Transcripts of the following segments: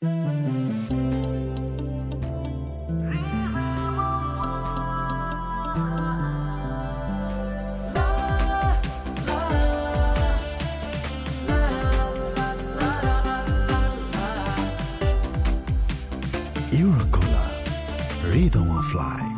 Eurocola, rhythm of life.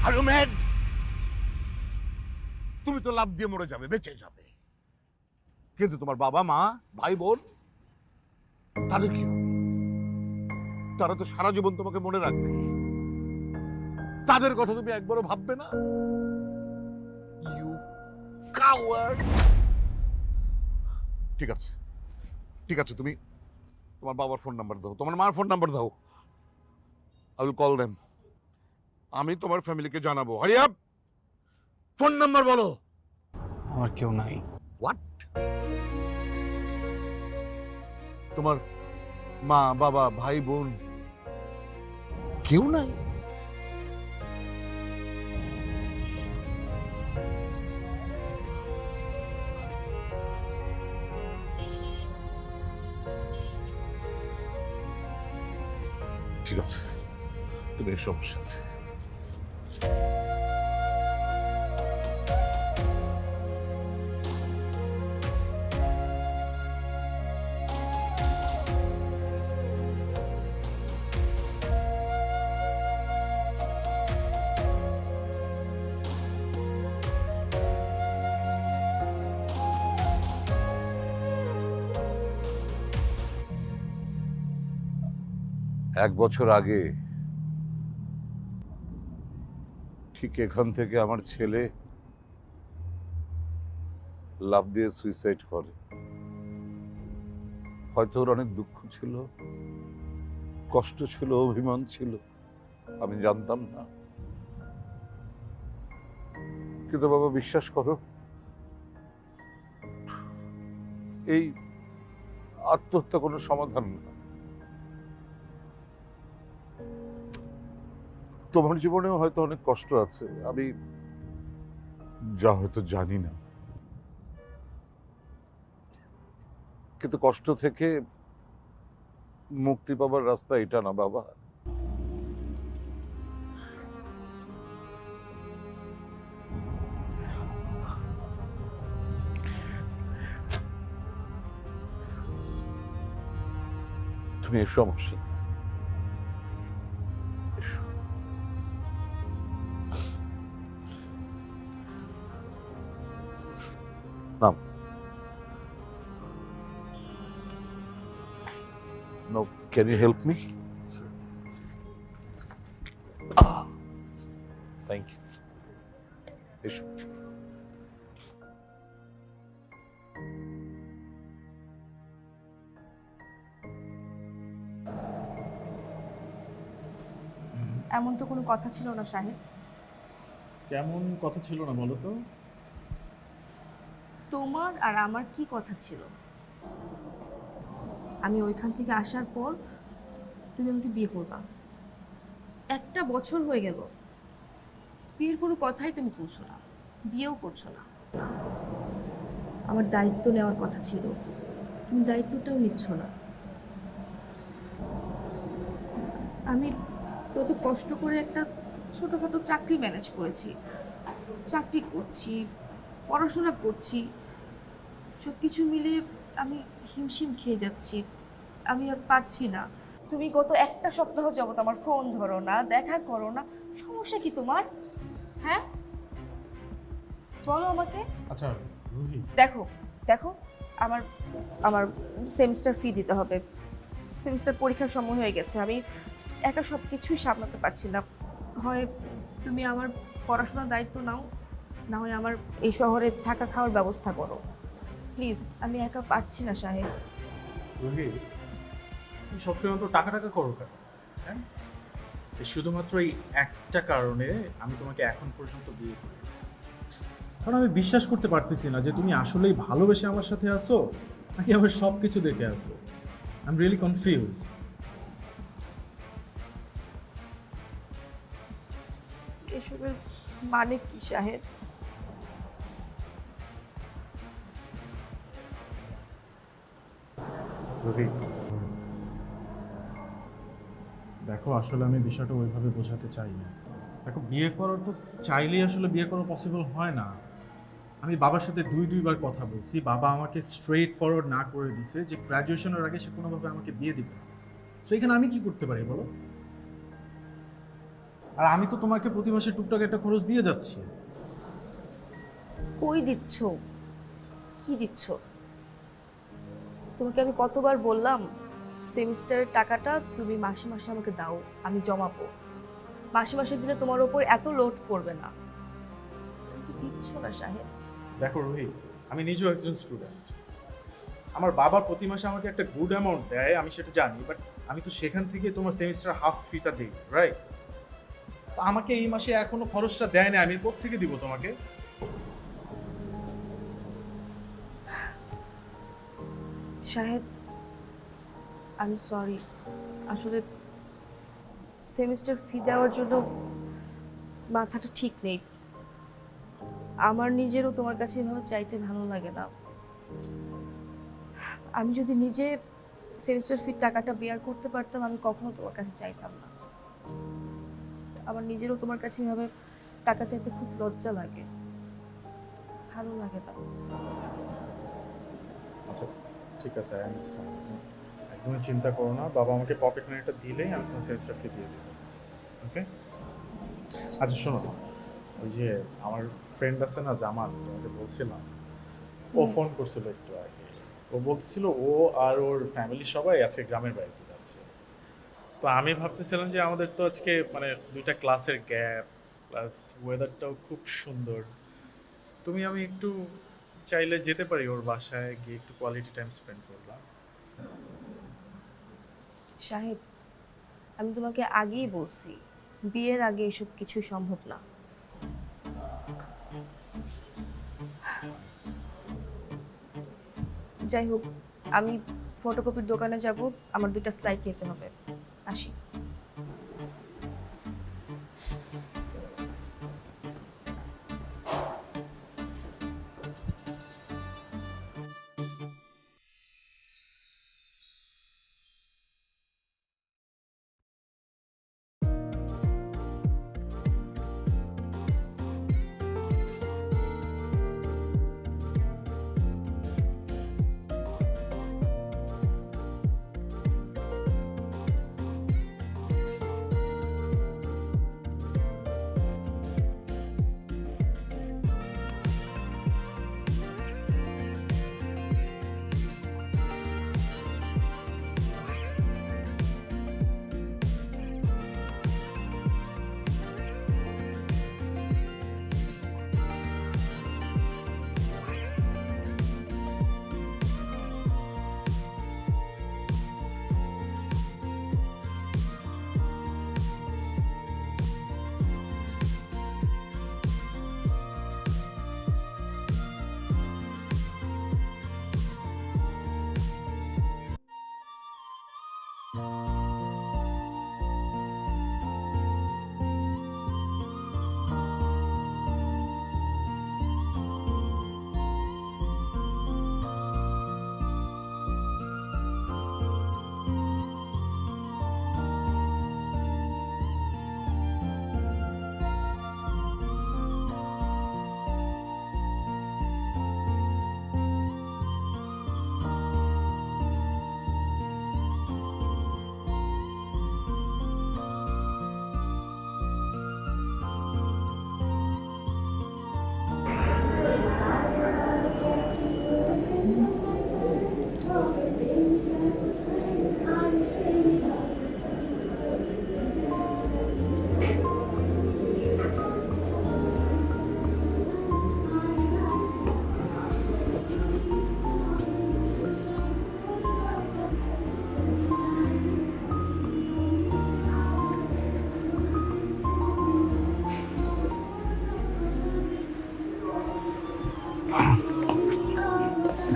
Are you mad? তুমি তো লাভ দিয়ে মরে যাবে, বেঁচে যাবে, কিন্তু তোমার বাবা মা ভাই বোন তাদের কি হবে? তারা তো সারা জীবন তোমাকে মনে রাখবে, তাদের কথা তুমি একবারও ভাববে না? You coward. ঠিক আছে, ঠিক আছে, তুমি তোমার বাবার ফোন নাম্বার দাও, তোমার মার ফোন নাম্বার দাও। I will call them. আমি তোমার ফ্যামিলিকে জানাবো। হারি আপ, ফোন নাম্বার বলো। আমার কেউ নাই। হোয়াট? তোমার মা বাবা ভাই বোন কেউ নাই? ঠিক আছে, তুমি এসো আমার সাথে। এক বছর আগে ঠিক এখান থেকে আমার ছেলে লাফ দিয়ে সুইসাইড করে। হয়তো ওর অনেক দুঃখ ছিল, কষ্ট ছিল, অভিমান ছিল, আমি জানতাম না। কিন্তু বাবা, বিশ্বাস করো, এই আত্মহত্যা কোনো সমাধান না। তোমার জীবনেও হয়তো অনেক কষ্ট আছে, আমি যা হয়তো জানি না, কিন্তু কষ্ট থেকে মুক্তি পাবার রাস্তা এটা না বাবা। তুমি এসো আমার সাথে, এসো। নাম। No, can you help me? Thank you. এসো। এমন তো কোনো কথা ছিল না সাহেব। কেমন কথা ছিল না বলো তো? তোমার আর আমার কি কথা ছিল? আমি ওইখান থেকে আসার পর তুমি আমাকে বিয়ে করবা। একটা বছর হয়ে গেল, বিয়ের কোনো কথাই তুমি তুলছো না, বিয়েও করছো না। আমার দায়িত্ব নেওয়ার কথা ছিল, তুমি দায়িত্বটাও নিচ্ছ না। আমি তত কষ্ট করে একটা ছোটোখাটো চাকরি ম্যানেজ করেছি, চাকরি করছি, পড়াশোনা করছি, সব কিছু মিলিয়ে আমি হিমশিম খেয়ে যাচ্ছি। আমি আর পারছি না। তুমি গত একটা সপ্তাহ যাবত আমার ফোন ধরো না, দেখা করো না, সমস্যা কি তোমার? হ্যাঁ বলো আমাকে। আচ্ছা রুহি, দেখো দেখো, আমার আমার সেমিস্টার ফি দিতে হবে, সেমিস্টার পরীক্ষার সময় হয়ে গেছে, আমি একা সব কিছুই সামলাতে পারছি না। হয় তুমি আমার পড়াশোনার দায়িত্ব নাও, না হয় আমার এই শহরে থাকা খাওয়ার ব্যবস্থা করো প্লিজ। আমি একা পারছি না সাহেব। রুহি, তুমি সবসময় তো টাকা টাকা করো কেন? হ্যাঁ, শুধুমাত্র এই একটা কারণে আমি তোমাকে এখন পর্যন্ত বিয়ে করি। কারণ আমি বিশ্বাস করতে পারতেছি না যে তুমি আসলেই ভালোবেসে আমার সাথে আসো নাকি আমার সব কিছু দেখে আসো। I am really confuse. এসবের মানে কি শাহেদ? রবি, দেখো আসলে আমি বিষয়টা ওইভাবে বোঝাতে চাই না। দেখো বিয়ে করার তো চাইলেই আসলে বিয়ে করা পসিবল হয় না। আমি বাবার সাথে দুইবার কথা বলছি, বাবা আমাকে স্ট্রেট ফরওয়ার্ড না করে দিছে যে গ্র্যাজুয়েশনের আগে সে কোনোভাবে আমাকে বিয়ে দিবে না। সো এখানে আমি কি করতে পারি বলো? আর আমি তো তোমাকে প্রতি মাসে টুকটাক একটা খরচ দিয়ে যাচ্ছি। কই দিচ্ছ? কি দিচ্ছ? তোমাকে আমি কতবার বললাম সেমিস্টারের টাকাটা তুমি মাসে মাসে আমাকে দাও, আমি জমাবো। মাসে মাসে দিলে তোমার ওপর এত লোড পড়বে না। তুমি তো দিচ্ছ না শাহেদ। দেখো রোহিত, আমি নিজেও একজন স্টুডেন্ট। আমার বাবা প্রতি মাসে আমাকে একটা গুড অ্যামাউন্ট দেয়, আমি সেটা জানি, বাট আমি তো সেখান থেকে তোমার সেমিস্টার হাফ ফিটা দিই, রাইট? তো আমাকে এই মাসে এখনো খরচটা দেয় না, আমি কোত্থেকে দিব তোমাকে? শাহেদ, আমি সরি। আসলে সেমিস্টার ফি দেওয়ার জন্য মাথাটা ঠিক নেই। আমার নিজেরও তোমার কাছে এভাবে চাইতে ভালো লাগে না। আমি যদি নিজে সেমিস্টার ফির টাকাটা বেয়ার করতে পারতাম, আমি কখনো তোমার কাছে চাইতাম না। আমার নিজেরও তোমার কাছে এভাবে টাকা চাইতে খুব লজ্জা লাগে, ভালো লাগে না। আচ্ছা ঠিক আছে, একদমই চিন্তা করো না, বাবা আমাকে পকেট মানিটা দিলেই আমি তোমার সেমিস্টার ফি দিয়ে দেবো, ওকে? আচ্ছা শোনো, ওই যে আমার ফ্রেন্ড আছে না জামান, তোমাকে বলছিলাম, ও ফোন করছিল একটু আগে। ও বলছিল ও আর ওর ফ্যামিলি সবাই আজকে গ্রামের বাড়িতে যাচ্ছে। তো আমি ভাবতেছিলাম যে আমাদের তো আজকে মানে 2টা ক্লাসের গ্যাপ, প্লাস ওয়েদারটাও খুব সুন্দর। আমি একটু চাইলে যেতে পারি ওর বাসায়, গিয়ে একটু কোয়ালিটি টাইম স্পেন্ড করলাম। শাহেদ, আমি তোমাকে আগেই বলছি বিয়ের আগে এসব কিছু সম্ভব না। যাই হোক, আমি ফটোকপির দোকানে যাব, আমার 2টা স্লাইড নিতে হবে। আসি।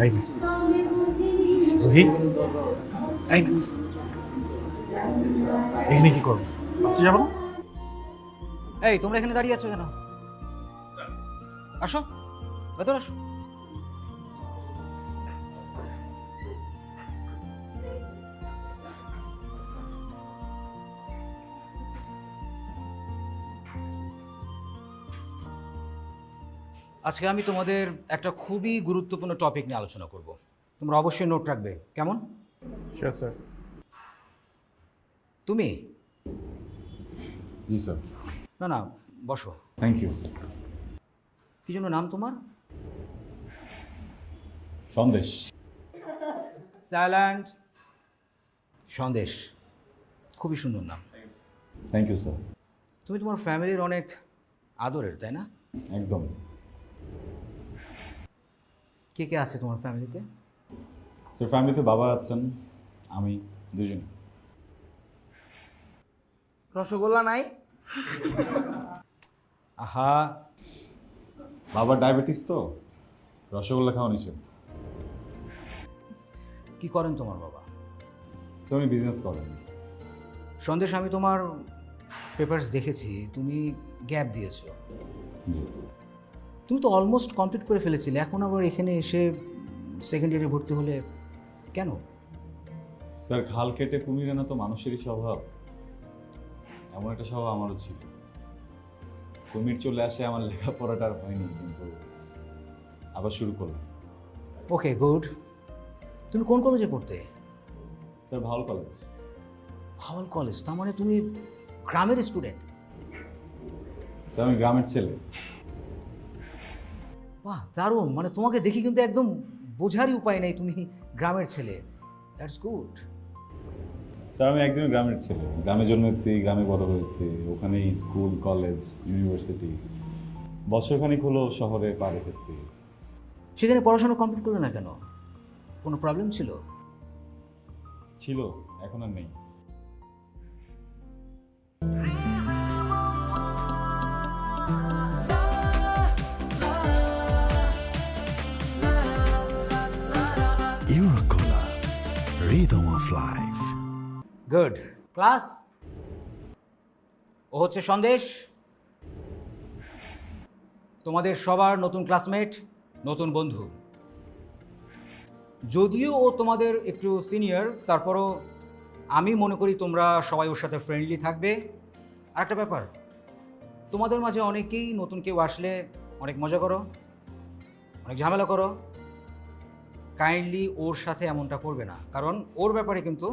এই রুহি, এই না। এখানে কি করবো? বাসে যাবো না? এই তোমরা এখানে দাঁড়িয়ে আছো কেন? আসো, ভেতর আসো। আজকে আমি তোমাদের একটা খুবই গুরুত্বপূর্ণ টপিক নিয়ে আলোচনা করব। তোমরা অবশ্যই নোট রাখবে, কেমন? Sure sir. তুমি? জি স্যার। না না, বসো। Thank you. কি জন্য নাম তোমার? সন্দেশ। সাইলেন্ট। সন্দেশ, খুবই সুন্দর নাম। Thank you sir. তুমি তোমার ফ্যামিলির অনেক আদরের, তাই না? একদম। কে কে আছে তোমার ফ্যামিলিতে? স্যার ফ্যামিলিতে বাবা আছেন, আমি, দুজন। রসগোল্লা নাই? আহা, বাবার ডায়াবেটিস তো, রসগোল্লা খাওয়া নিষেধ। কি করেন তোমার বাবা? স্যার উনি বিজনেস করেন। সন্দেশ, আমি তোমার পেপারস দেখেছি, তুমি গ্যাপ দিয়েছো। জি। তুমি তো অলমোস্ট কমপ্লিট করে ফেলেছিলে, এখন আবার এখানে এসে সেকেন্ড ইয়ারে ভর্তি হলে কেন? স্যার খাল কেটে কুমির আনা তো মানুষেরই স্বভাব, এমন একটা স্বভাব আমারও ছিল। কুমির চলে আসে, আমার লেখাপড়াটা আর হয়নি, কিন্তু আবার শুরু করলাম। ওকে, গুড। তুমি কোন কলেজে পড়তে? Sir Bhawal college. Bhawal college, তার মানে তুমি গ্রামের স্টুডেন্ট? স্যার আমি গ্রামের ছেলে। বাহ, দারুণ। মানে তোমাকে দেখি কিন্তু একদম বোঝারই উপায় নেই তুমি গ্রামের ছেলে। That's good. স্যার আমি একদমই গ্রামের ছেলে, গ্রামে জন্মেছি, গ্রামে বড় হয়েছি, ওখানে স্কুল, কলেজ, ইউনিভার্সিটি। বছরখানিক হলো শহরে পা রেখেছি। সেখানে পড়াশোনা কমপ্লিট করলে না কেন? কোনো প্রবলেম ছিল? ছিল, এখন আর নেই। Eurocola, rhythm of life. Good. Class, ও হচ্ছে সন্দেশ, তোমাদের সবার নতুন ক্লাসমেট, নতুন বন্ধু। যদিও ও তোমাদের একটু সিনিয়র, তারপরও আমি মনে করি তোমরা সবাই ওর সাথে ফ্রেন্ডলি থাকবে। আর একটা ব্যাপার, তোমাদের মাঝে অনেকেই নতুন কেউ আসলে অনেক মজা করো, অনেক ঝামেলা করো। কাইন্ডলি ওর সাথে এমনটা করবে না, কারণ ওর ব্যাপারে কিন্তু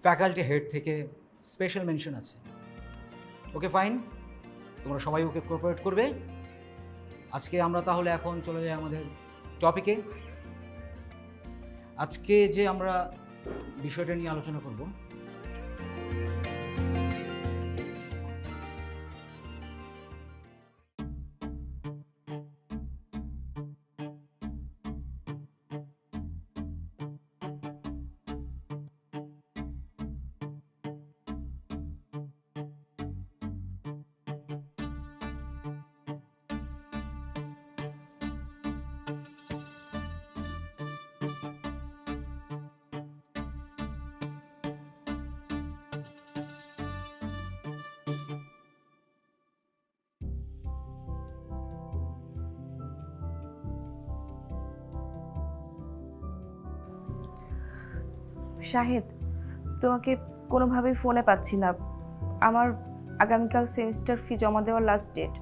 ফ্যাকাল্টি হেড থেকে স্পেশাল মেনশন আছে। ওকে ফাইন, তোমরা সবাই ওকে কোঅপারেট করবে। আজকে আমরা তাহলে এখন চলে যাই আমাদের টপিকে। আজকে যে আমরা বিষয়টা নিয়ে আলোচনা করব, শাহেদ, তোমাকে কোনোভাবেই ফোনে পাচ্ছি না। আমার আগামীকাল সেমিস্টার ফি জমা দেওয়ার লাস্ট ডেট।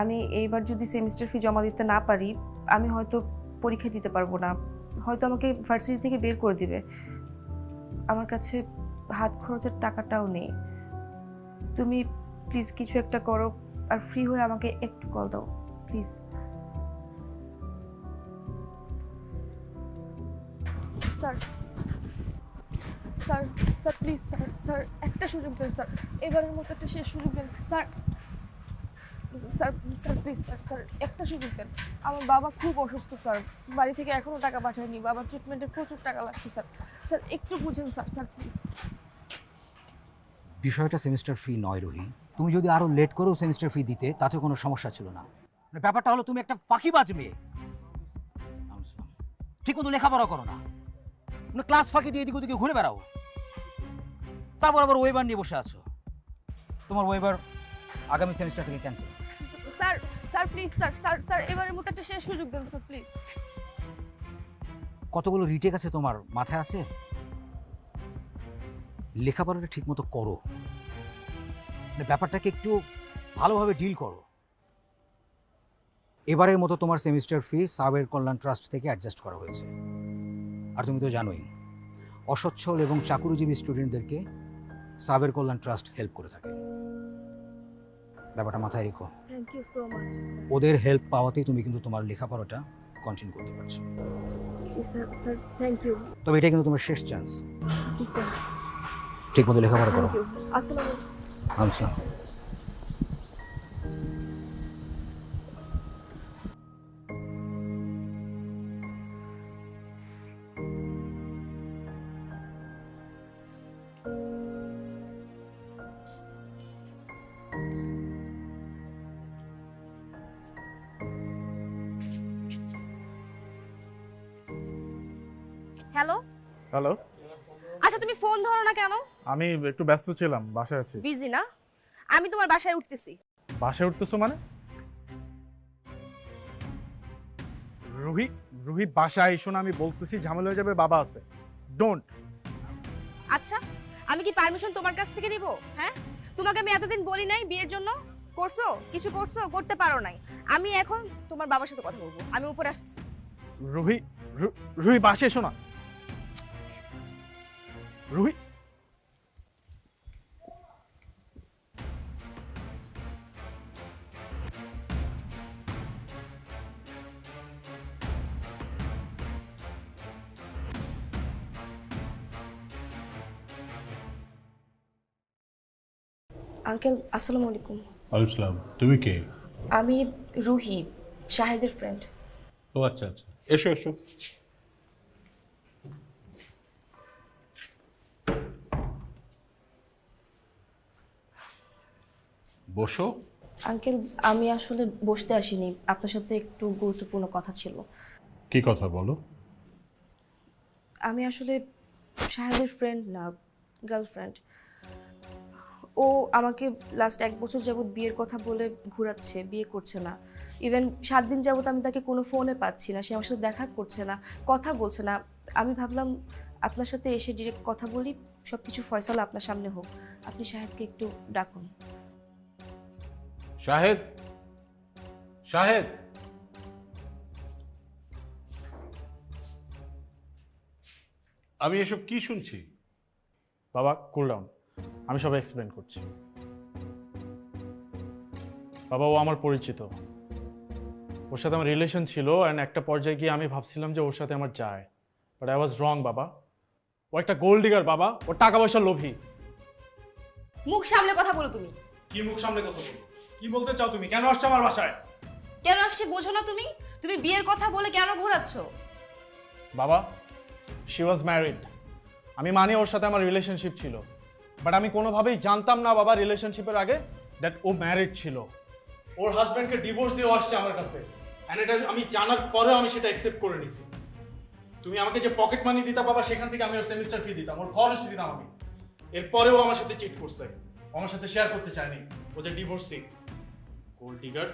আমি এইবার যদি সেমিস্টার ফি জমা দিতে না পারি, আমি হয়তো পরীক্ষা দিতে পারবো না, হয়তো আমাকে ভার্সিটি থেকে বের করে দিবে। আমার কাছে হাত খরচের টাকাটাও নেই। তুমি প্লিজ কিছু একটা করো, আর ফ্রি হয়ে আমাকে একটু কল দাও please. Sir sir sir please sir, sir একটা সুযোগ দেন স্যার, এবারের মতো একটা শেষ সুযোগ দেন sir. Sir sir please sir, sir একটা সুযোগ দেন। আমার বাবা খুব অসুস্থ স্যার, বাড়ি থেকে এখনও টাকা পাঠায়নি, বাবার ট্রিটমেন্টে প্রচুর টাকা লাগছে স্যার। স্যার একটু বুঝেন স্যার, স্যার প্লিজ। বিষয়টা সেমিস্টার ফি নয় রুহি। তুমি যদি আরো লেট করেও সেমিস্টার ফি দিতে, তাতে কোনো সমস্যা ছিল না। মানে ব্যাপারটা হলো তুমি একটা ফাঁকিবাজ মেয়ে। ঠিক মতো লেখাপড়া করো না, মানে ক্লাস ফাঁকি দিয়ে এদিক ওদিকে ঘুরে বেড়াও, তারপর আবার ওয়েবার নিয়ে বসে আছো। তোমার ওয়েবার আগামী সেমিস্টার থেকে cancel. Sir sir please sir sir sir এবারের মতো একটা শেষ সুযোগ দেন স্যার প্লিজ। কতগুলো রিটেক আছে তোমার মাথায় আছে? লেখাপড়াটা ঠিক মতো করো, মানে ব্যাপারটাকে একটু ভালোভাবে ডিল করো। এবারের মতো তোমার সেমিস্টার ফি সাবের কল্যাণ ট্রাস্ট থেকে অ্যাডজাস্ট করা হয়েছে। আর তুমি তো জানোই অসচ্ছল এবং চাকুরিজীবী স্টুডেন্টদেরকে সাবের কল্যাণ ট্রাস্ট হেল্প করে থাকে। ব্যাপারটা মাথায় রেখো। Thank you so much sir. ওদের হেল্প পাওয়াতেই তুমি কিন্তু তোমার লেখাপড়াটা কন্টিনিউ করতে পারছো। জি স্যার স্যার থ্যাংক ইউ। তবে এটা কিন্তু তোমার শেষ চান্স। জি স্যার ঠিক মতো লেখাপড়া করো। Thank you. আসসালামু আলাইকুম। আসসালাম। হ্যালো, হ্যালো, আচ্ছা তুমি ফোন ধরো না কেন? আমি একটু ব্যস্ত ছিলাম, বাসায় আছি। বিজি না? আমি তোমার বাসায় উঠতেছি। বাসায় উঠতেছো মানে? রুহি, রুহি বাসায় এসো না, আমি বলতেছি ঝামেলা হয়ে যাবে, বাবা আছে। ডোন্ট। আচ্ছা, আমি কি পারমিশন তোমার কাছ থেকে নিব? হ্যাঁ, তোমাকে আমি এতদিন বলি নাই বিয়ের জন্য? করছো? কিছু করছো? করতে পারো নাই। আমি এখন তোমার বাবার সাথে কথা বলবো। আমি উপরে আসতেছি। রুহি, রুহি বাসায় এসো না। রুহি, আঙ্কেল আসসালামু আলাইকুম। ওয়ালাইকুম আসসালাম। তুমি কে? আমি রুহি, শাহেদের ফ্রেন্ড। ও আচ্ছা আচ্ছা, এসো এসো। বসো। আঙ্কেল আমি আসলে বসতে আসিনি, আপনার সাথে একটু গুরুত্বপূর্ণ কথা ছিল। কি কথা বলো? আমি আসলে শাহেদের ফ্রেন্ড না, গার্লফ্রেন্ড। ও আমাকে লাস্ট 1 বছর যাবৎ বিয়ের কথা বলে ঘোরাচ্ছে, বিয়ে করছে না। ইভেন 7 দিন যাবৎ আমি তাকে কোনো ফোনে পাচ্ছি না, সে আমার সাথে দেখা করছে না, কথা বলছে না। আমি ভাবলাম আপনার সাথে এসে ডিরেক্ট কথা বলি, সব কিছু ফয়সালা আপনার সামনে হোক। আপনি শাহেদকে একটু ডাকুন। শাহেদ, শাহেদ। আমি এসব কি শুনছি? বাবা কুল ডাউন, আমি সব এক্সপ্লেন করছি। বাবা ও আমার পরিচিত, ওর সাথে আমার রিলেশন ছিল, অ্যান্ড একটা পর্যায়ে গিয়ে আমি ভাবছিলাম যে ওর সাথে আমার যায়, বাট আই ওয়াজ রং বাবা। ও একটা গোল্ড ডিগার বাবা, ও টাকা পয়সার লোভী। মুখ সামলে কথা বলো তুমি। কি মুখ সামনে কথা বলো? কি বলতে চাও তুমি? কেন আসছো আমার বাসায়? কেন আসছে বোঝো না তুমি? তুমি বিয়ের কথা বলে কেন ঘোরাচ্ছ? বাবা, শি ওয়াজ ম্যারিড। আমি মানি ওর সাথে আমার রিলেশনশিপ ছিল, বাট আমি কোনোভাবেই জানতাম না বাবা রিলেশনশিপের আগে দ্যাট ও ম্যারিড ছিল। ওর হাজব্যান্ডকে ডিভোর্স দিয়ে আসছে আমার কাছে, এন্ড এটা আমি জানার পরেও আমি সেটা অ্যাকসেপ্ট করে নিছি। তুমি আমাকে যে পকেট মানি দিতা বাবা, সেখান থেকে আমি ওর সেমিস্টার ফি দিতাম, ওর খরচ দিতাম আমি। এরপরেও আমার সাথে চিট করছে, আমার সাথে শেয়ার করতে চায়নি। ও যে ডিভোর্সি, গোল্ড ডিগার।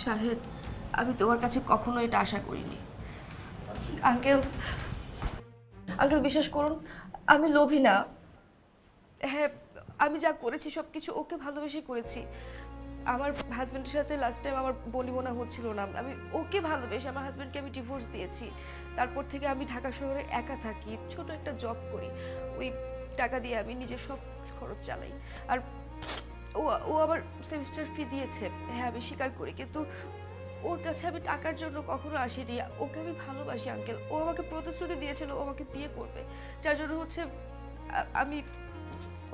শাহেদ, আমি তোমার কাছে কখনো এটা আশা করিনি। আঙ্কেল, আঙ্কেল বিশ্বাস করুন, আমি লোভী না। হ্যাঁ, আমি যা করেছি সব কিছু ওকে ভালোবেসে করেছি। আমার হাজব্যান্ডের সাথে লাস্ট টাইম আমার বনিবনা হচ্ছিল না, আমি ওকে ভালোবেসে আমার হাজব্যান্ডকে আমি ডিভোর্স দিয়েছি। তারপর থেকে আমি ঢাকা শহরে একা থাকি, ছোট একটা জব করি, ওই টাকা দিয়ে আমি নিজের সব খরচ চালাই। আর ও ও আবার সেমিস্টার ফি দিয়েছে, হ্যাঁ আমি স্বীকার করি, কিন্তু ওর কাছে আমি টাকার জন্য কখনো আসিনি। ওকে আমি ভালোবাসি আঙ্কেল। ও আমাকে প্রতিশ্রুতি দিয়েছিল ও আমাকে বিয়ে করবে, যার জন্য হচ্ছে আমি,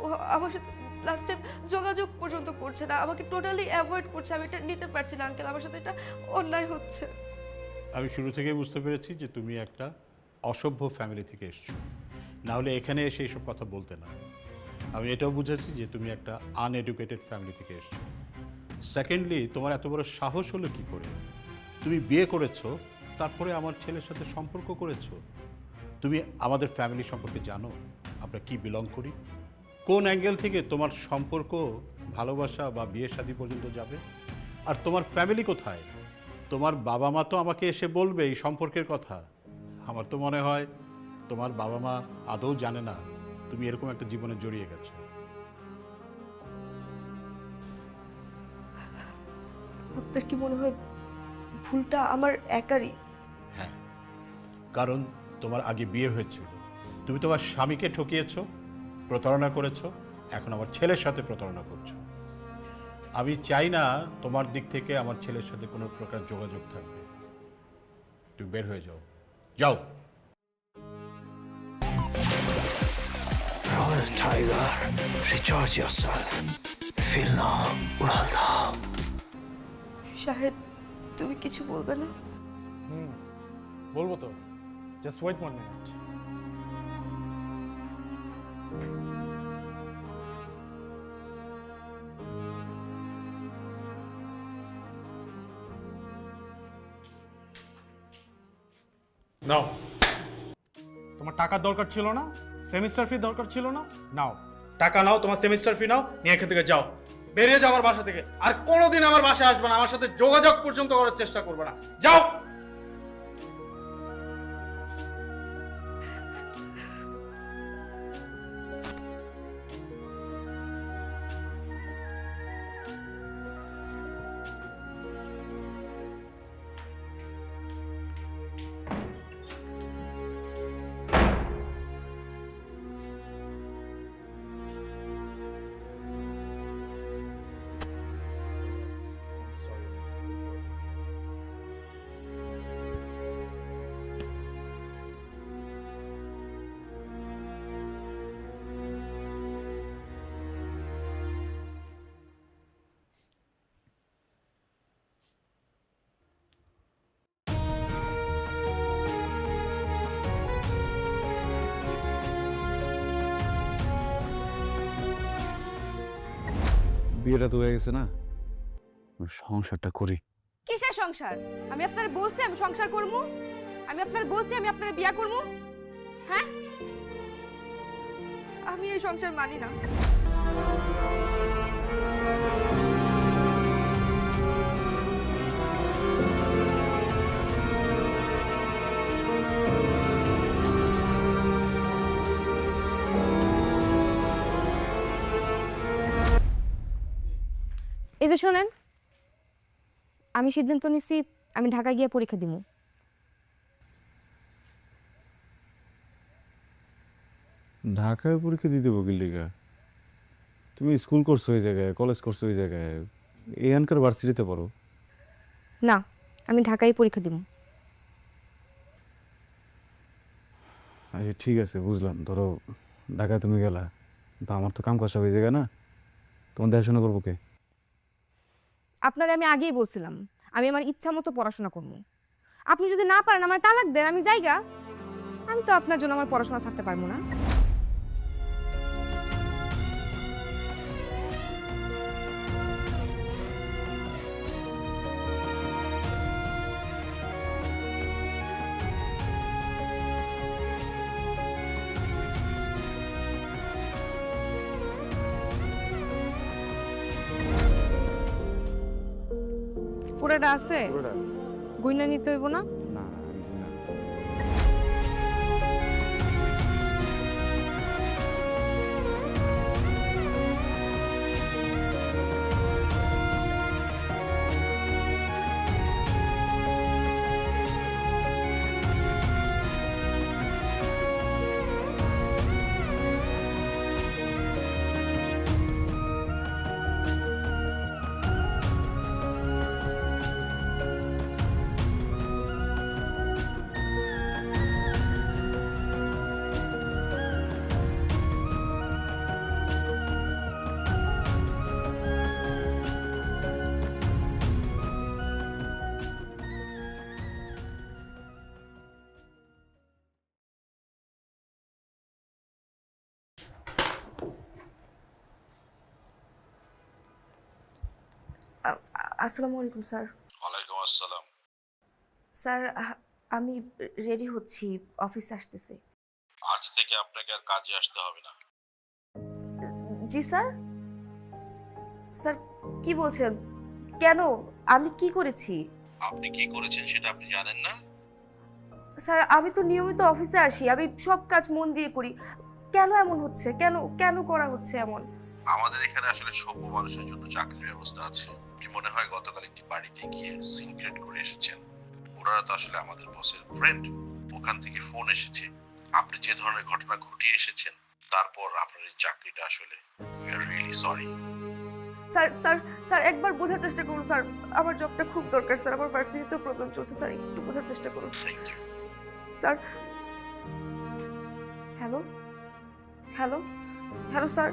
ও আমার সাথে লাস্ট টাইম যোগাযোগ পর্যন্ত করছে না, আমাকে টোটালি অ্যাভয়েড করছে। আমি এটা নিতে পারছি না আঙ্কেল, আমার সাথে এটা অন্যায় হচ্ছে। আমি শুরু থেকেই বুঝতে পেরেছি যে তুমি একটা অসভ্য ফ্যামিলি থেকে এসছো, না হলে এখানে এসে এইসব কথা বলতে না। আমি এটাও বুঝেছি যে তুমি একটা আনএডুকেটেড ফ্যামিলি থেকে এসছো। সেকেন্ডলি, তোমার এত বড় সাহস হলো কি করে? তুমি বিয়ে করেছো তারপরে আমার ছেলের সাথে সম্পর্ক করেছো। তুমি আমাদের ফ্যামিলি সম্পর্কে জানো, আমরা কি বিলং করি, কোন অ্যাঙ্গেল থেকে তোমার সম্পর্ক ভালোবাসা বা বিয়ে শাদী পর্যন্ত যাবে। আর তোমার ফ্যামিলি কোথায়? তোমার বাবা মা তো আমাকে এসে বলবে এই সম্পর্কের কথা। আমার তো মনে হয় তোমার বাবা মা আদৌ জানে না তুমি এরকম একটা জীবনে জড়িয়ে গেছো। আপনার কি মনে হয় ভুলটা আমার একারই? হ্যাঁ, কারণ তোমার আগে বিয়ে হয়েছিল, তুমি তোমার স্বামীকে ঠকিয়েছো, প্রতারণা করেছো, এখন আমার ছেলের সাথে প্রতারণা করছো। আমি চাই না তোমার দিক থেকে আমার ছেলের সাথে কোনো প্রকার যোগাযোগ থাকবে। তুমি বের হয়ে যাও, যাও। Royal Tiger, recharge yourself. Feel now, উড়াল দাও। শাহেদ, তুমি কিছু বলবে না? বলবো তো, জাস্ট ওয়েট 1 মিনিট। নাও, তোমার টাকার দরকার ছিল না, সেমিস্টার ফি দরকার ছিল না, নাও টাকা নাও, তোমার সেমিস্টার ফি নাও, নিয়ে এখান থেকে যাও, বেরিয়ে যাও আমার বাসা থেকে। আর কোনোদিন আমার বাসায় আসবে না, আমার সাথে যোগাযোগ পর্যন্ত করার চেষ্টা করবে না, যাও। বিয়েটা তো হয়ে গেছে না, সংসারটা করি। কিসের সংসার? আমি আপনার বলছি আমি সংসার করব? আমি আপনার বলছি আমি আপনার বিয়া করব? হ্যাঁ, আমি এই সংসার মানি না। এই যে শোনেন, আমি সিদ্ধান্ত নিছি আমি ঢাকায় গিয়ে পরীক্ষা দিব। ঢাকায় পরীক্ষা দিতে দেবো কিল্লিকা? তুমি স্কুল করছো ওই জায়গায়, কলেজ করছো ওই জায়গায়, এখানকার ভার্সিটিতে পড়ো। না, আমি ঢাকায় পরীক্ষা দিব। আচ্ছা ঠিক আছে, বুঝলাম। ধরো ঢাকায় তুমি গেলা, তো আমার তো কাম কাজ সব এই জায়গায় না, তোমার দেখাশোনা করবো কে? আপনারে আমি আগেই বলছিলাম আমি আমার ইচ্ছা মতো পড়াশোনা করব। আপনি যদি না পারেন আমার তালাক দেন, আমি যাইগা। আমি তো আপনার জন্য আমার পড়াশোনা ছাড়তে পারবো না। পুরোটা আছে, গুইনা নিতে হইব না? না আসসালামু আলাইকুম স্যার। ওয়ালাইকুম আসসালাম। স্যার আমি রেডি হচ্ছি, অফিসে আসতেছি। আজ থেকে আপনাকে আর কাজে আসতে হবে না। জি স্যার। স্যার কি বলছেন? কেন? আমি কি করেছি? আপনি কি করেছেন সেটা আপনি জানেন না? স্যার আমি তো নিয়মিত অফিসে আসি, আমি সব কাজ মন দিয়ে করি। কেন এমন হচ্ছে? কেন কেন করা হচ্ছে এমন? আমাদের এখানে আসলে সভ্য মানুষের জন্য চাকরির ব্যবস্থা আছে। আপনি মনে হয় গতকাল একটি বাড়িতে গিয়ে সিন ক্রিয়েট করে এসেছেন। ওনারা তো আসলে আমাদের বসের ফ্রেন্ড। ওখান থেকে ফোন এসেছে আপনি যে ধরনের ঘটনা ঘটিয়ে এসেছেন, তারপর আপনার এই চাকরিটা আসলে we are really sorry. Sir sir sir একবার বোঝার চেষ্টা করুন স্যার, আমার জবটা খুব দরকার স্যার, আমার ভার্সিটিতেও প্রবলেম চলছে স্যার, একটু বোঝার চেষ্টা করুন thank you. Sir. Hello hello hello sir.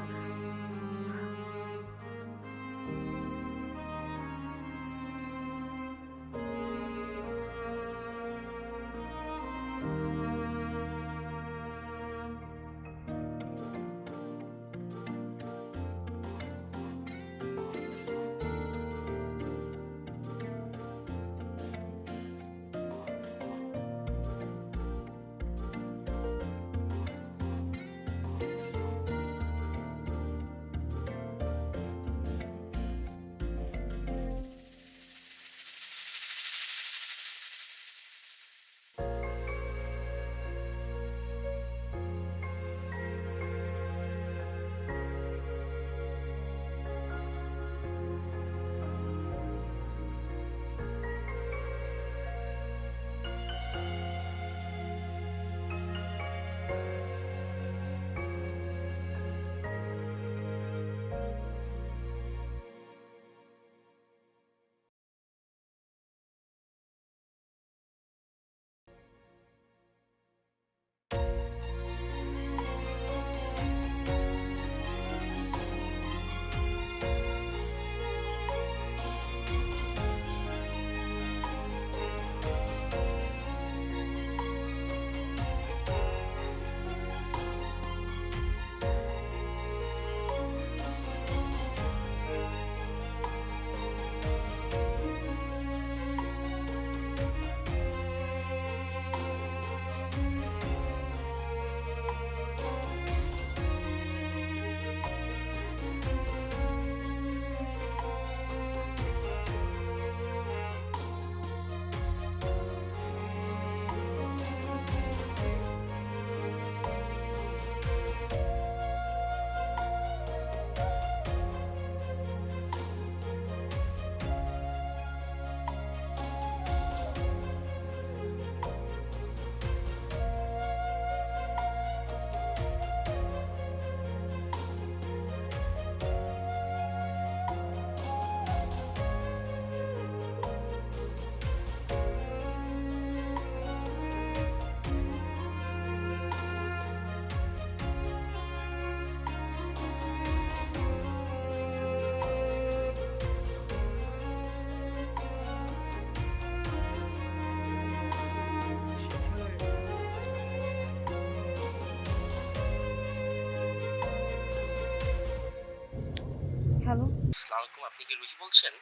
Hello. আসসালামু আলাইকুম, আপনি কি রুহি বলছেন?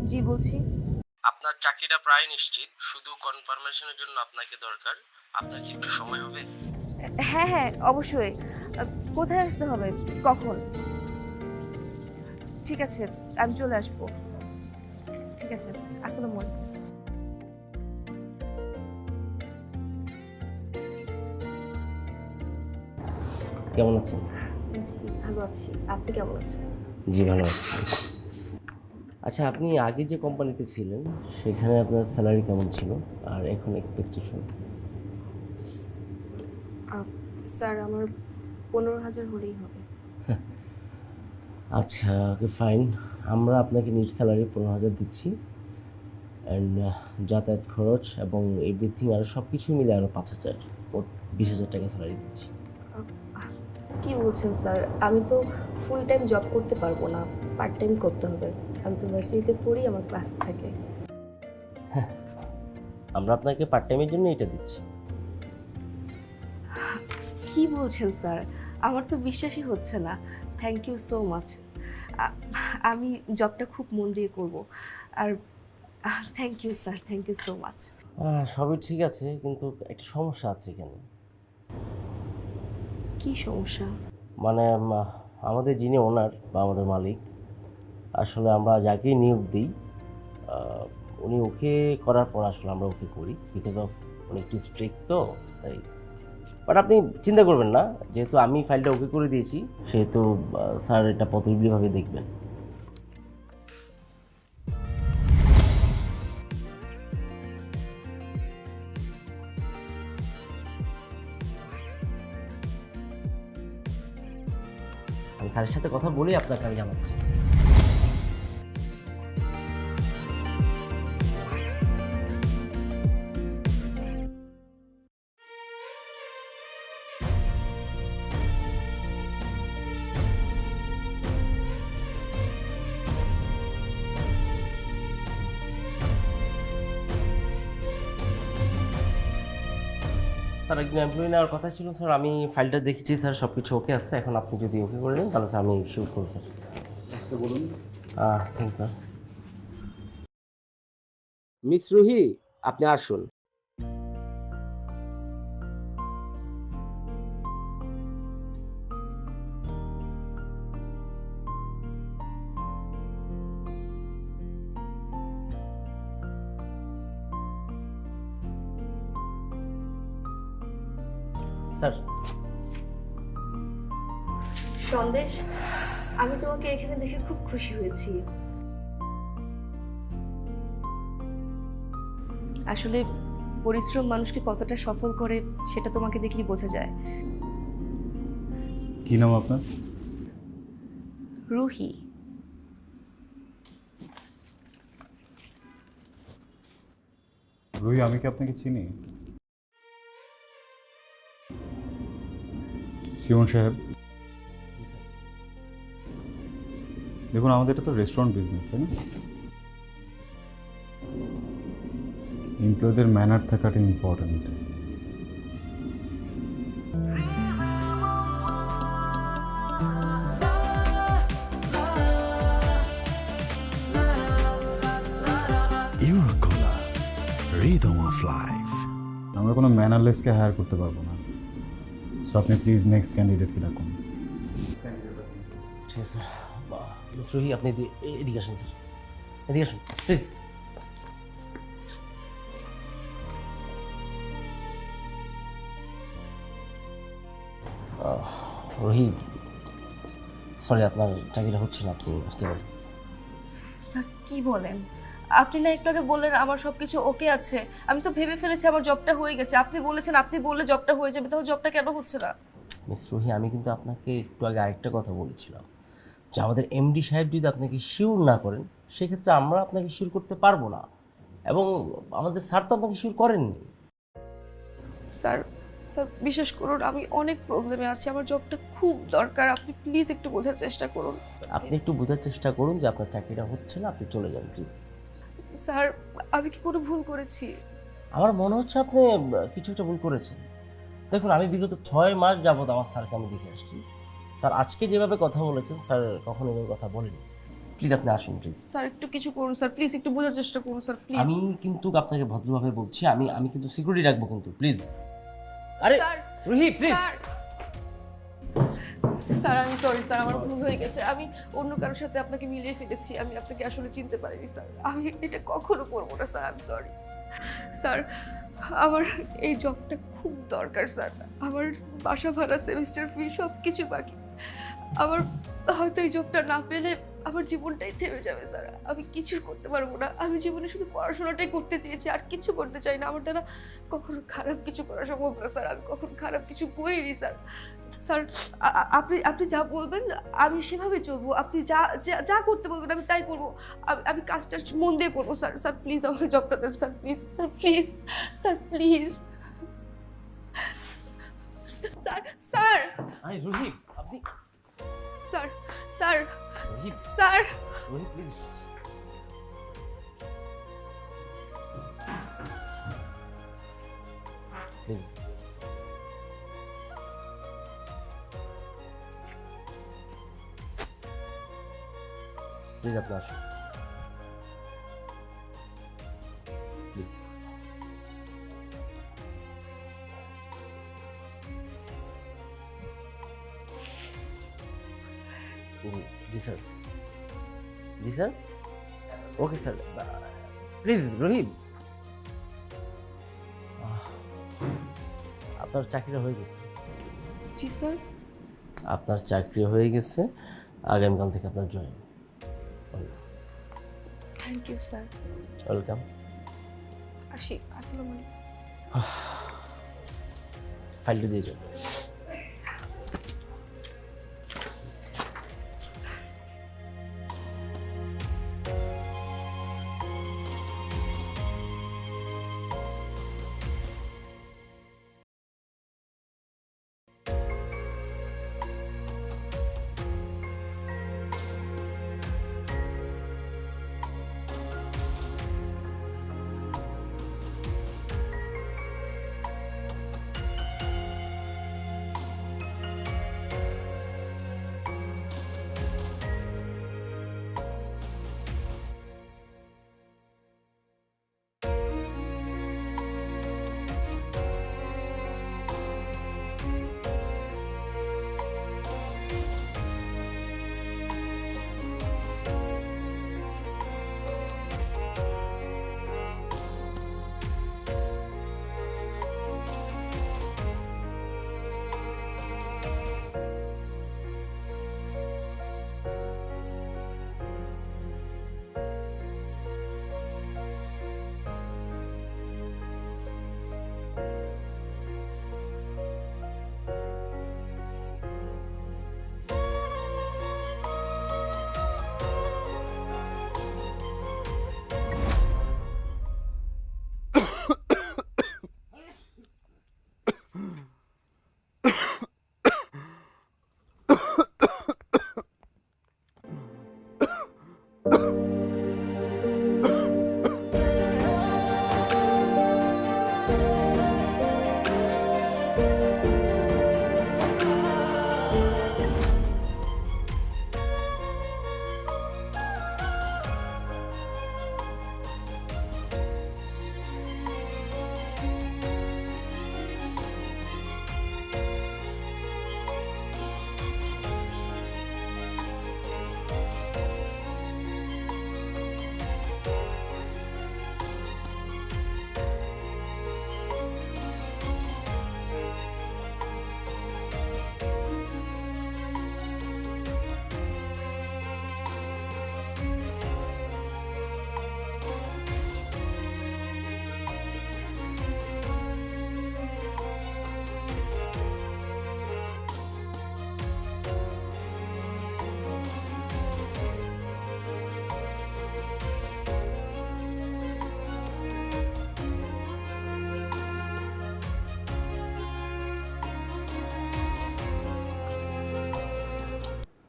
জি বলছি। আপনার চাকরিটা প্রায় নিশ্চিত, শুধু কনফার্মেশনের জন্য আপনাকে দরকার। আপনার কি একটু সময় হবে? হ্যাঁ হ্যাঁ অবশ্যই। কোথায় আসতে হবে, কখন? ঠিক আছে আমি চলে আসবো। ঠিক আছে, আসসালামু আলাইকুম। কেমন আছেন? জি ভালো আছি, আপনি কেমন আছেন? জি ভালো আছি। আচ্ছা, আপনি আগে যে কোম্পানিতে ছিলেন সেখানে আপনার স্যালারি কেমন ছিল আর এখন এক্সপেকটেশন? স্যার আমার 15,000 হলেই হবে। আচ্ছা ওকে ফাইন, আমরা আপনাকে নিট স্যালারি 15,000 দিচ্ছি, অ্যান্ড যাতায়াত খরচ এবং এভরিথিং আর সব কিছু মিলে আরও 5,000, মোট 20,000 টাকা স্যালারি দিচ্ছি। কি বলছেন স্যার? আমি তো ফুল টাইম জব করতে পারবো না, পার্ট টাইম করতে হবে। আমি তো ভার্সিটিতে পড়ি, আমার ক্লাস থাকে। আমরা আপনাকে পার্ট টাইমের জন্য এটা দিচ্ছি। কি বলছেন স্যার? আমার তো বিশ্বাসই হচ্ছে না। Thank you so much. আমি জবটা খুব মন দিয়ে করব। আর thank you sir, thank you so much. সবই ঠিক আছে, কিন্তু একটা সমস্যা আছে এখানে। কি সমস্যা? মানে আমাদের যিনি ওনার বা আমাদের মালিক, আসলে আমরা যাকেই নিয়োগ দিই উনি ওকে করার পর আসলে আমরা ওকে করি, বিকজ অফ উনি একটু স্ট্রিক্ট তো তাই। বাট আপনি চিন্তা করবেন না, যেহেতু আমি ফাইলটা ওকে করে দিয়েছি সেহেতু স্যার এটা পজিটিভলিভাবে দেখবেন। আমি স্যারের সাথে কথা বলেই আপনাকে আমি জানাচ্ছি। স্যার একজন এমপ্লয়ি নেওয়ার কথা ছিল স্যার, আমি ফাইলটা দেখেছি স্যার, সব কিছু ওকে আছে। এখন আপনি যদি ওকে করে দেন তাহলে স্যার আমি শুরু করব স্যার। বলুন। Thank sir. মিস রুহি, আপনি আসুন। স্যার সন্দেশ, আমি তোমাকে এখানে দেখে খুব খুশি হয়েছি। আসলে পরিশ্রম মানুষকে কতটা সফল করে সেটা তোমাকে দেখলেই বোঝা যায়। কি নাম আপনার? রুহি। রুহি, আমি কি আপনাকে চিনি? সিমন সাহেব, দেখুন আমাদের এটা তো রেস্টুরেন্ট বিজনেস, তাই না? এমপ্লয়ীদের ম্যানার থাকাটা important. Eurocola, rhythm of life. আমরা কোনো ম্যানারলেসকে হায়ার করতে পারবো না, সো আপনি প্লিজ নেক্সট ক্যান্ডিডেটকে ডাকুন। ঠিক আছে স্যার। মিস রুহি, আপনি এদিকে আসুন স্যার, এদিকে আসুন প্লিজ। রুহি, সরি আপনার চাকরিটা হচ্ছে না, আপনি আসতে পারেন। স্যার কি বলেন? আপনি না একটু আগে বললেন আমার সবকিছু ওকে আছে, আমি তো ভেবে ফেলেছি আমার জবটা হয়ে গেছে। আপনি বলেছেন আপনি বললে জবটা হয়ে যাবে, তাহলে জবটা কেন হচ্ছে না? মিস রুহি, আমি কিন্তু আপনাকে একটু আগে আরেকটা কথা বলেছিলাম যে আমাদের এমডি সাহেব যদি আপনাকে শিওর না করেন সেক্ষেত্রে আমরা আপনাকে শিওর করতে পারবো না, এবং আমাদের স্যার তো আপনাকে শিওর করেননি। স্যার স্যার বিশ্বাস করুন, আমি অনেক প্রবলেমে আছি, আমার জবটা খুব দরকার। আপনি প্লিজ একটু বোঝার চেষ্টা করুন। আপনি একটু বোঝার চেষ্টা করুন যে আপনার চাকরিটা হচ্ছে না, আপনি চলে যান প্লিজ। স্যার আমি কি কোনো ভুল করেছি? আমার মনে হচ্ছে আপনি কিছু একটা ভুল করেছেন। দেখুন, আমি বিগত 6 মাস যাবত আমার স্যারকে আমি দেখে আসছি। স্যার আজকে যেভাবে কথা বলেছেন স্যার কখনো এভাবে কথা বলেনি। প্লিজ আপনি আসুন প্লিজ। স্যার একটু কিছু করুন স্যার, প্লিজ একটু বোঝার চেষ্টা করুন স্যার প্লিজ। আমি কিন্তু আপনাকে ভদ্রভাবে বলছি, আমি কিন্তু সিকিউরিটি রাখবো কিন্তু, প্লিজ। আরে sir Ruhi please. Sir sir আমি সরি স্যার, আমার ভুল হয়ে গেছে। আমি অন্য কারোর সাথে আপনাকে মিলিয়ে ফেলেছি, আমি আপনাকে আসলে চিনতে পারিনি স্যার। আমি এটা কখনো করবো না স্যার, আমি সরি স্যার। আমার এই জবটা খুব দরকার স্যার। আমার বাসা ভাড়া, সেমিস্টার ফি সব কিছু বাকি। আমার হয়তো এই জবটা না পেলে আমার জীবনটাই থেমে যাবে স্যার, আমি কিছু করতে পারবো না। আমি জীবনে শুধু পড়াশোনাটাই করতে চেয়েছি, আর কিছু করতে চাই না। আমার দ্বারা কখনো খারাপ কিছু করা সম্ভব না স্যার, আমি কখনো খারাপ কিছু করিনি স্যার। স্যার আপনি যা বলবেন আমি সেভাবে চলবো, আপনি যা যা করতে বলবেন আমি তাই করবো। আমি কাজটা মন দিয়ে করবো স্যার। স্যার প্লিজ আমাকে জবটা দেন sir, please sir, please sir, please sir. Sir আরে রুহি আপনি sir sir Ruhi sir Ruhi please. Please please আপনি আসুন প্লিজ। জি জি স্যার, জি sir, okay sir, please Rahim, আপনার চাকরিটা হয়ে গেছে। জি স্যার। আপনার চাকরি হয়ে গেছে, আগামীকাল থেকে আপনার join. Thank you sir. Welcome. আসি, আসসালামু আলাইকুম। ফাইলটা দিয়ে যান।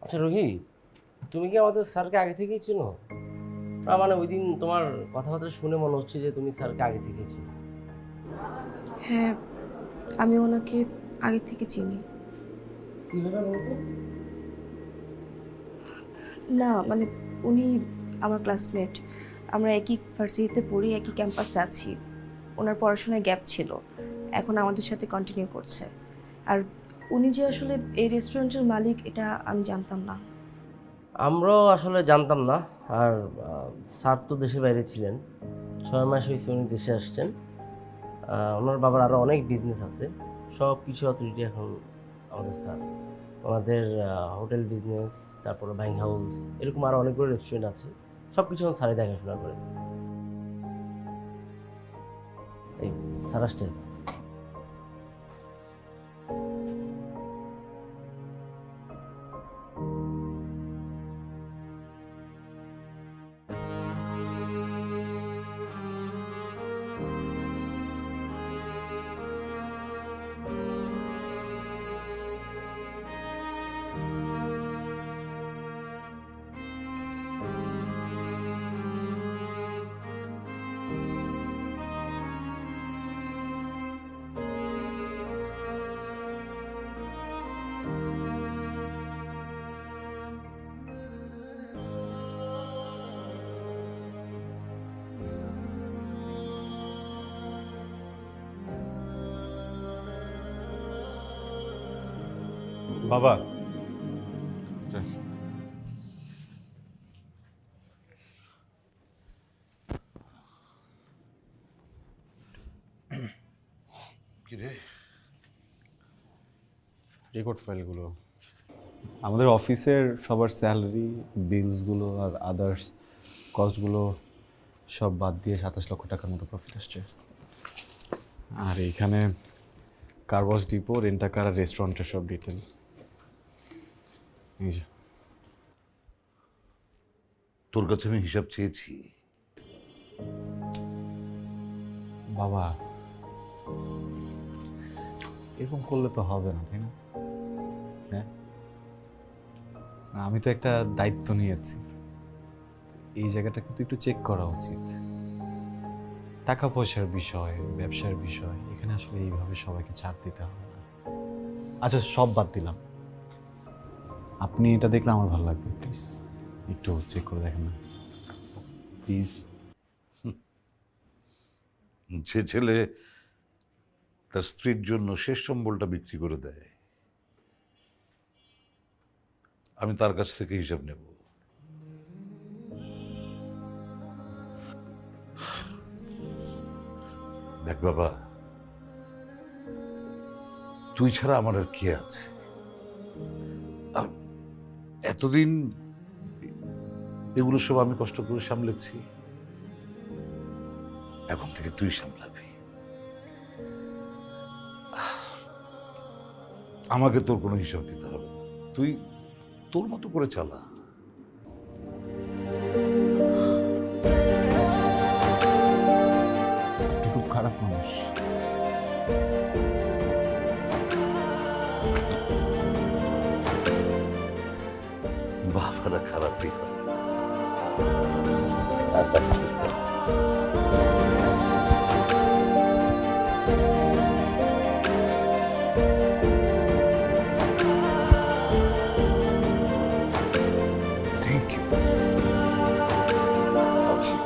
আচ্ছা রোহি, তুমি কি আমাদের স্যারকে আগে থেকেই চিনো? না মানে ওই দিন তোমার কথাবার্তা শুনে মনে হচ্ছে যে তুমি স্যারকে আগে থেকেই চিনো। হ্যাঁ, আমি ওনাকে আগে থেকে চিনি। কীভাবে বলতো? না মানে উনি আমার ক্লাসমেট, আমরা একই ভার্সিটিতে পড়ি, একই ক্যাম্পাসে আছি। ওনার পড়াশোনায় গ্যাপ ছিল, এখন আমাদের সাথে কন্টিনিউ করছে। আর উনি যে আসলে এই রেস্টুরেন্টের মালিক এটা আমি জানতাম না। আমরাও আসলে জানতাম না। আর স্যার তো দেশের বাইরে ছিলেন, 6 মাস হয়েছে উনি দেশে আসছেন। ওনার বাবার আরও অনেক বিজনেস আছে, সব কিছু অথরিটি এখন আমাদের স্যার। ওনাদের হোটেল বিজনেস, তারপরে বাইং হাউস, এরকম আরও অনেকগুলো রেস্টুরেন্ট আছে, সব কিছু এখন স্যারই দেখাশোনা করে। এই স্যার আসছে। বাবা, রেকর্ড ফাইলগুলো, আমাদের অফিসের সবার স্যালারি, বিলসগুলো আর আদার্স কস্টগুলো সব বাদ দিয়ে 27 লক্ষ টাকার মতো প্রফিট আসছে। আর এইখানে কারওয়াশ ডিপো, রেন্টাকার আর রেস্টুরেন্টের সব ডিটেল। এই যে তোর কাছে আমি হিসাব চেয়েছি। বাবা, এরকম করলে তো হবে না, তাই না? হ্যাঁ, আমি তো একটা দায়িত্ব নিয়েছি, এই জায়গাটাকে তো একটু চেক করা উচিত। টাকা পয়সার বিষয়, ব্যবসার বিষয়, এখানে আসলে এইভাবে সবাইকে ছাড় দিতে হবে না। আচ্ছা, সব বাদ দিলাম, আপনি এটা দেখলে আমার ভালো লাগবে, প্লিজ একটু চেক করে দেখেন না প্লিজ। যে ছেলে তার স্ত্রীর জন্য শেষ সম্বলটা বিক্রি করে দেয়, আমি তার কাছ থেকে হিসাব নেব। দেখ বাবা, তুই ছাড়া আমার আর কে আছে? আর এতদিন এগুলো সব আমি কষ্ট করে সামলেছি, এখন থেকে তুই সামলাবি। আমাকে তোর কোনো হিসাব দিতে হবে না, তুই তোর মতো করে চালা। আপনি খুব খারাপ মানুষ। বাবারা খারাপই হয়। Thank you. Love you.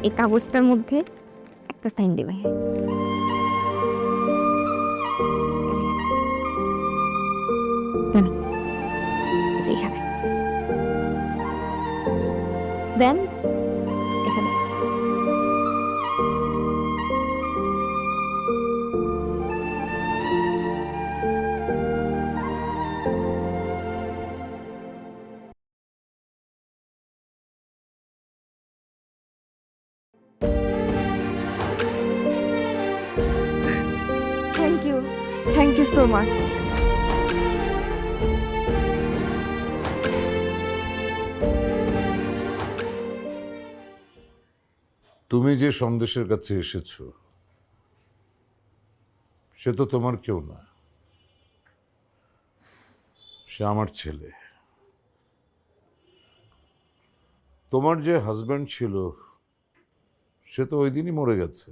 এই কাগজটার মধ্যে একটা সাইন দেবে। এখানে দেন, এখানে থ্যাংক ইউ সো মাচ। তুমি যে সন্দেশের কাছে এসেছো সে তো তোমার কেউ না, সে আমার ছেলে। তোমার যে হাজব্যান্ড ছিল সে তো ওই দিনই মরে গেছে,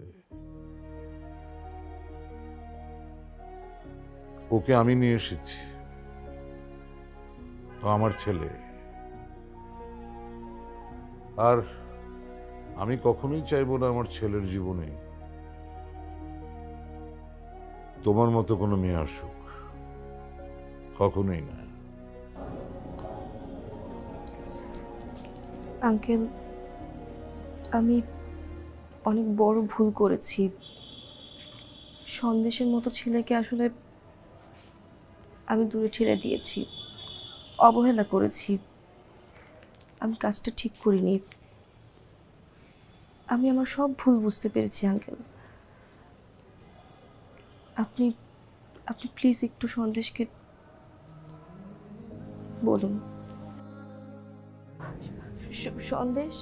ওকে আমি নিয়ে এসেছি, তো আমার ছেলে। আর আমি কখনোই চাইবো না আমার ছেলের জীবনে তোমার মতো কোনো মেয়ে আসুক, কখনোই না। আঙ্কেল, আমি অনেক বড় ভুল করেছি। সন্দেশের মতো ছেলেকে আসলে আমি দূরে ঠেলে দিয়েছি, অবহেলা করেছি। আমি কাজটা ঠিক করিনি। আমি আমার সব ভুল বুঝতে পেরেছি আঙ্কেল। আপনি আপনি প্লিজ একটু সন্দেশকে বলুন। সন্দেশ,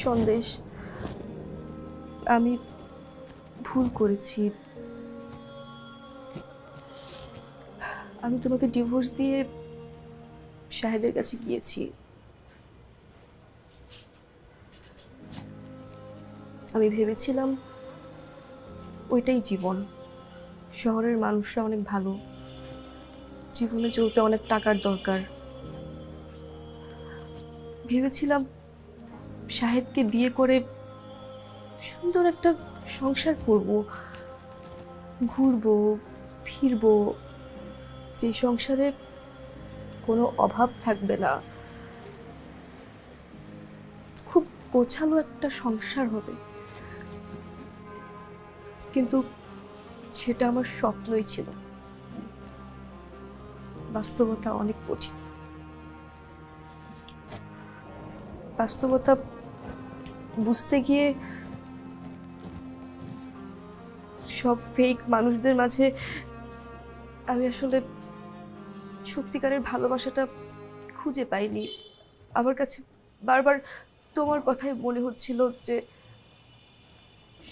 সন্দেশ, আমি ভুল করেছি। আমি তোমাকে ডিভোর্স দিয়ে শাহেদের কাছে গিয়েছি। আমি ভেবেছিলাম ওইটাই জীবন, শহরের মানুষরা অনেক ভালো, জীবনে চলতে অনেক টাকার দরকার। ভেবেছিলাম শাহেদকে বিয়ে করে সুন্দর একটা সংসার করব, ঘুরবো ফিরবো, যে সংসারে কোনো অভাব থাকবে না, খুব গোছালো একটা সংসার হবে। কিন্তু সেটা আমার স্বপ্নই ছিল, বাস্তবতা অনেক কঠিন। বাস্তবতা বুঝতে গিয়ে সব ফেক মানুষদের মাঝে আমি আসলে সত্যিকারের ভালোবাসাটা খুঁজে পাইনি। আমার কাছে বারবার তোমার কথাই মনে হচ্ছিল যে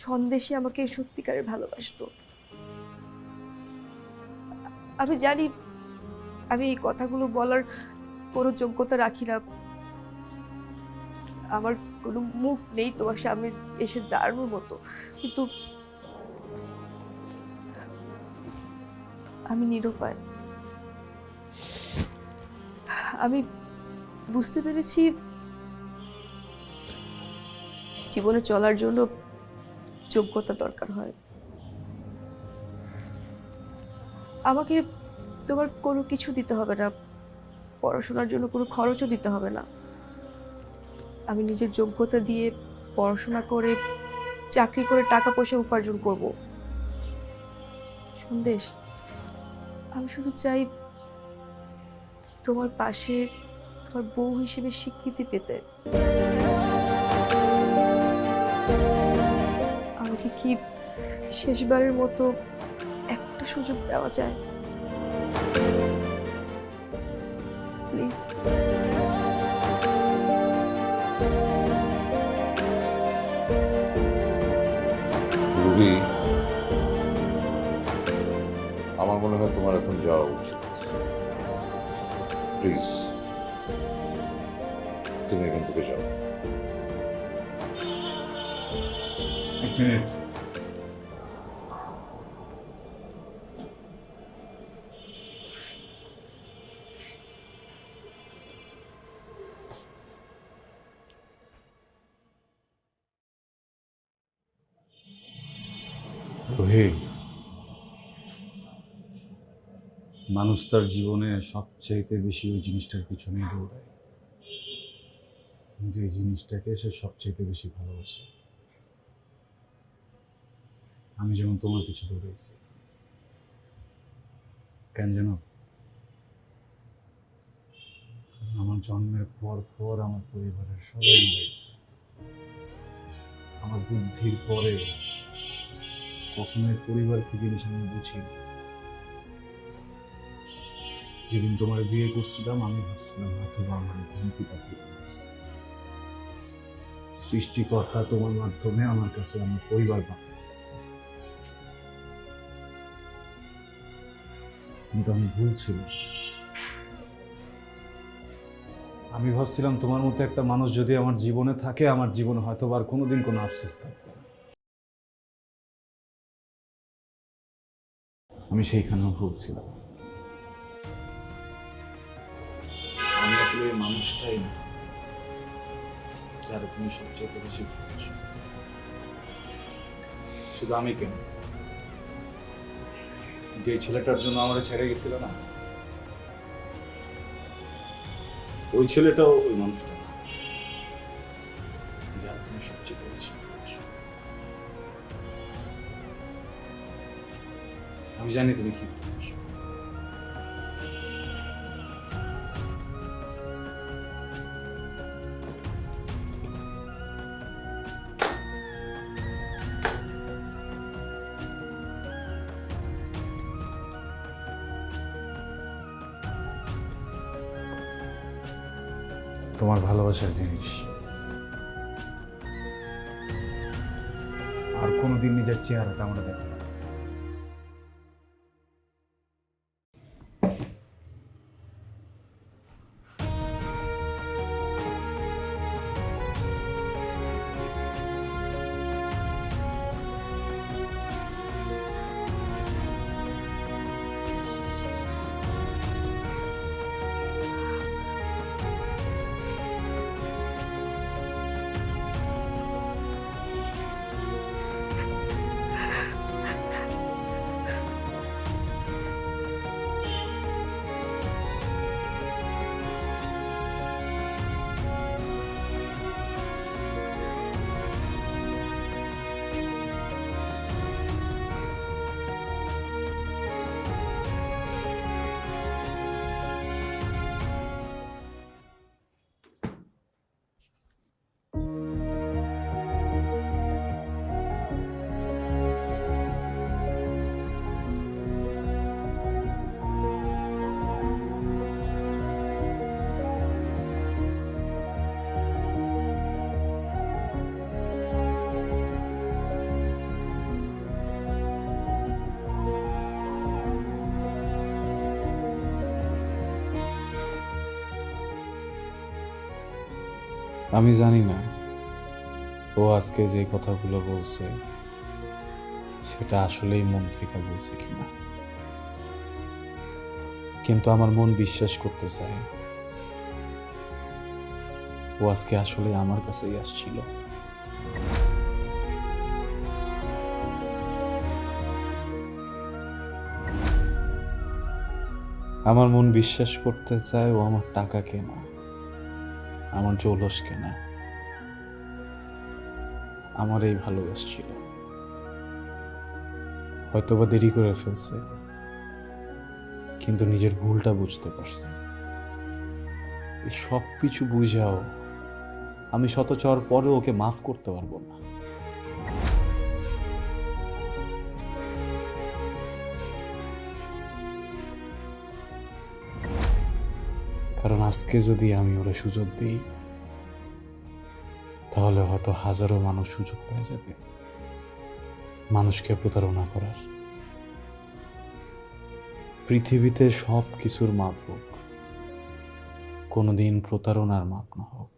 সন্দেশে আমাকে সত্যিকারের ভালোবাসতো। আমি জানি আমি এই কথাগুলো বলার কোনো যোগ্যতা রাখি না, আমার কোনো মুখ নেই তোমার সামনে এসে দাঁড়ানোর মতো, কিন্তু আমি নিরুপায়। আমি বুঝতে পেরেছি জীবনে চলার জন্য যোগ্যতা দরকার হয়। আমাকে তোমার কোনো কিছু দিতে হবে না, পড়াশোনার জন্য কোনো খরচও দিতে হবে না। আমি নিজের যোগ্যতা দিয়ে পড়াশোনা করে চাকরি করে টাকা পয়সা উপার্জন করব। সন্দেশ, আমি শুধু চাই তোমার পাশে তোমার বউ হিসেবে স্বীকৃতি পেতে। আমাকে কি শেষবারের মতো একটা সুযোগ দেওয়া যায় প্লিজ? রুবি, আমার মনে হয় তোমার এখন যাওয়া উচিত। প্লিজ তুমি এখান থেকে যাও। এক মিনিট। রোহিত, মানুষ তার জীবনে সবচাইতে বেশি ওই জিনিসটার পিছনে দৌড়ায় যে জিনিসটাকে সে সবচাইতে বেশি ভালোবাসে। আমি যেমন তোমার পিছু দৌড়াইছি, কেন জানো? আমার জন্মের পর পর আমার পরিবারের সবাই মারা গেছে। আমার বুদ্ধির পরে কখনোই পরিবার কি জিনিস আমি বুঝিনি। যেদিন তোমার বিয়ে করছিলাম আমি ভাবছিলাম হয়তো আমার ঘুমতি পাখি সৃষ্টিকর্তা তোমার মাধ্যমে আমার কাছে আমার পরিবার পাঠিয়েছে, কিন্তু আমি ভুল ছিল। আমি ভাবছিলাম তোমার মতো একটা মানুষ যদি আমার জীবনে থাকে, আমার জীবনে হয়তো আর কোনোদিন কোনো আফসোস থাকবে না। আমি সেইখানেও ভুগছিলাম। আমি আসলে এই মানুষটাই না যারা তুমি সবচেয়ে বেশি ভালোবাসো। শুধু আমি কেন, যে ছেলেটার জন্য আমার ছেড়ে গেছিল না, ওই ছেলেটাও ওই মানুষটা না যারা তুমি সবচেয়ে বেশি ভালোবাসো। আমি জানি তুমি কি ভালোবাসো। তোমার ভালোবাসার জিনিস আর কোনোদিন নিজের চেহারাটা আমরা দেখো না। আমি জানি না ও আজকে যে কথাগুলো বলছে সেটা আসলেই মন থেকে বলছে কিনা, কিন্তু আমার মন বিশ্বাস করতে চায় ও আজকে আসলে আমার কাছেই আসছিল। আমার মন বিশ্বাস করতে চায় ও আমার টাকা কেনা, আমার জৌলস কেনা, আমার এই ভালোবাসছিল। হয়তোবা দেরি করে ফেলছে, কিন্তু নিজের ভুলটা বুঝতে পারছে। এই সব কিছু বুঝাও আমি শত চর পরে ওকে মাফ করতে পারবো না। কারণ আজকে যদি আমি ওরা সুযোগ দিই তাহলে হয়তো হাজারো মানুষ সুযোগ পেয়ে যাবে মানুষকে প্রতারণা করার। পৃথিবীতে সব কিছুর মাপ হোক, কোনোদিন প্রতারণার মাপ না হোক।